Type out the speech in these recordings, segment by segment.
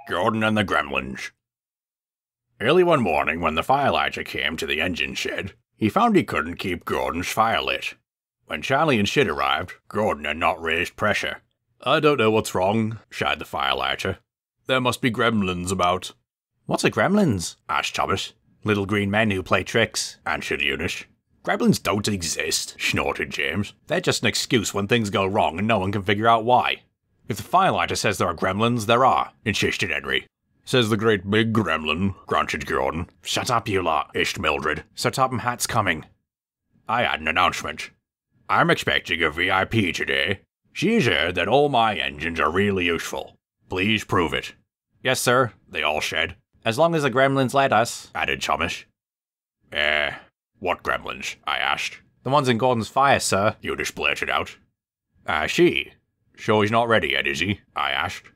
Gyordon the Gremlinsh. Early one morning when the firelighter came to the engine shed, he found he couldn't keep Gyordon's fire lit. When Charlie and Shit arrived, Gyordon had not raised pressure. "I don't know what's wrong," sighed the firelighter. "There must be gremlins about." "What's a gremlins?" asked Thomas. "Little green men who play tricks," answered Eunice. "Gremlins don't exist," snorted James. "They're just an excuse when things go wrong and no one can figure out why." "If the firelighter says there are gremlins, there are," insisted Henry. "Says the great big gremlin," grunted Gyordon. "Shut up, you lot," hissed Mildred. "Sir Topham Hatt's coming." I had an announcement. "I'm expecting a VIP today. She has heard that all my engines are really useful. Please prove it." "Yes, sir," they all said. "As long as the gremlins let us," added Thomas. What gremlins?" I asked. "The ones in Gordon's fire, sir," Eunice blurted out. "I see. So he's not ready yet, is he?" I asked.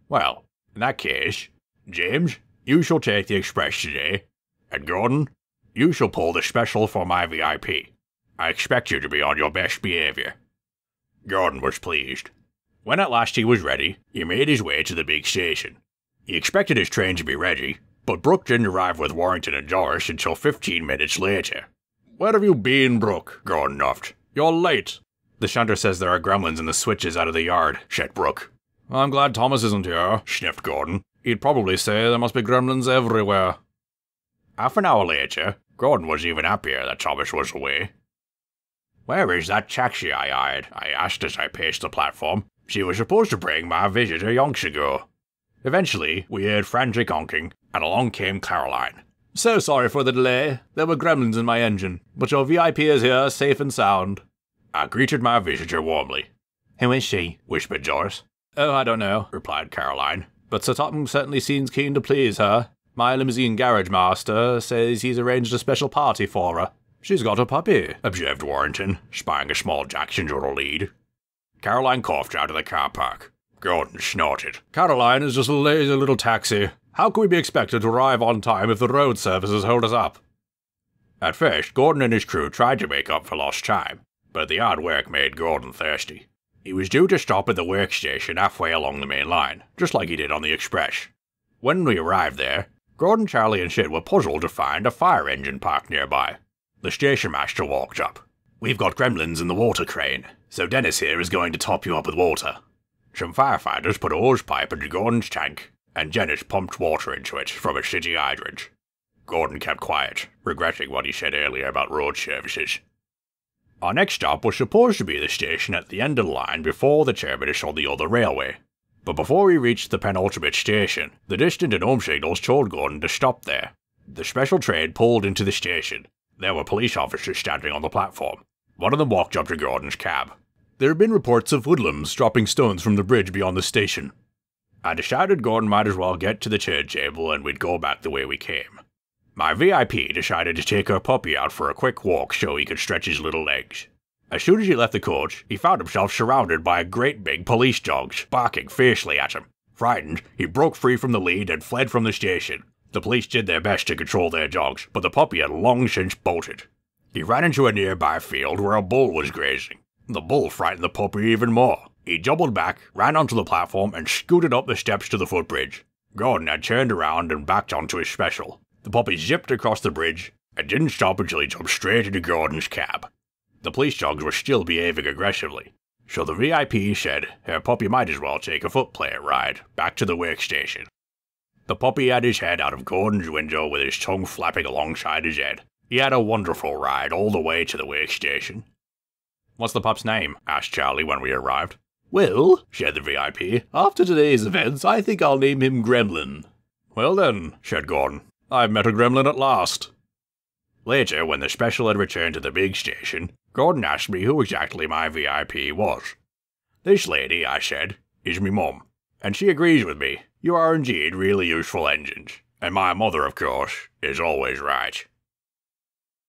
"Well, in that case, James, you shall take the express today, and Gyordon, you shall pull the special for my VIP. I expect you to be on your best behaviour." Gyordon was pleased. When at last he was ready, he made his way to the big station. He expected his train to be ready, but Brooke didn't arrive with Warrington and Doris until 15 minutes later. "Where have you been, Brooke?" Gyordon huffed. "You're late." "The shunter says there are gremlins in the switches out of the yard," said Brooke. "I'm glad Thomas isn't here," sniffed Gyordon. "He'd probably say there must be gremlins everywhere." Half an hour later, Gyordon was even happier that Thomas was away. "Where is that taxi I hired?" I asked as I paced the platform. "She was supposed to bring my visitor yonks ago." Eventually, we heard frantic honking, and along came Caroline. "So sorry for the delay. There were gremlins in my engine, but your VIP is here, safe and sound." I greeted my visitor warmly. "Who is she?" whispered Doris. "Oh, I don't know," replied Caroline. "But Sir Topham certainly seems keen to please her. My limousine garage master says he's arranged a special party for her." "She's got a puppy," observed Warrington, spying a small Dachshund on her lead. Caroline coughed out of the car park. Gyordon snorted. "Caroline is just a lazy little taxi. How can we be expected to arrive on time if the road services hold us up?" At first, Gyordon and his crew tried to make up for lost time, but the hard work made Gyordon thirsty. He was due to stop at the workstation halfway along the main line, just like he did on the express. When we arrived there, Gyordon, Charlie and Shit were puzzled to find a fire engine parked nearby. The station master walked up. "We've got gremlins in the water crane, so Dennis here is going to top you up with water." Some firefighters put a hose pipe into Gordon's tank, and Dennis pumped water into it from a city hydrant. Gyordon kept quiet, regretting what he said earlier about road services. Our next stop was supposed to be the station at the end of the line before the terminus on the other railway. But before we reached the penultimate station, the distant and home signals told Gyordon to stop there. The special train pulled into the station. There were police officers standing on the platform. One of them walked up to Gyordon's cab. "There have been reports of hoodlums dropping stones from the bridge beyond the station." I decided Gyordon might as well get to the turntable and we'd go back the way we came. My VIP decided to take her puppy out for a quick walk so he could stretch his little legs. As soon as he left the coach, he found himself surrounded by great big police dogs, barking fiercely at him. Frightened, he broke free from the lead and fled from the station. The police did their best to control their dogs, but the puppy had long since bolted. He ran into a nearby field where a bull was grazing. The bull frightened the puppy even more. He doubled back, ran onto the platform, and scooted up the steps to the footbridge. Gyordon had turned around and backed onto his special. The puppy zipped across the bridge, and didn't stop until he jumped straight into Gyordon's cab. The police dogs were still behaving aggressively, so the VIP said her puppy might as well take a footplate ride back to the workstation. The puppy had his head out of Gyordon's window with his tongue flapping alongside his head. He had a wonderful ride all the way to the workstation. "What's the pup's name?" asked Charlie when we arrived. "Well," said the VIP, "after today's events, I think I'll name him Gremlin." "Well then," said Gyordon, "I've met a gremlin at last." Later, when the special had returned to the big station, Gyordon asked me who exactly my VIP was. "This lady," I said, "is me mum, and she agrees with me. You are indeed really useful engines, and my mother, of course, is always right."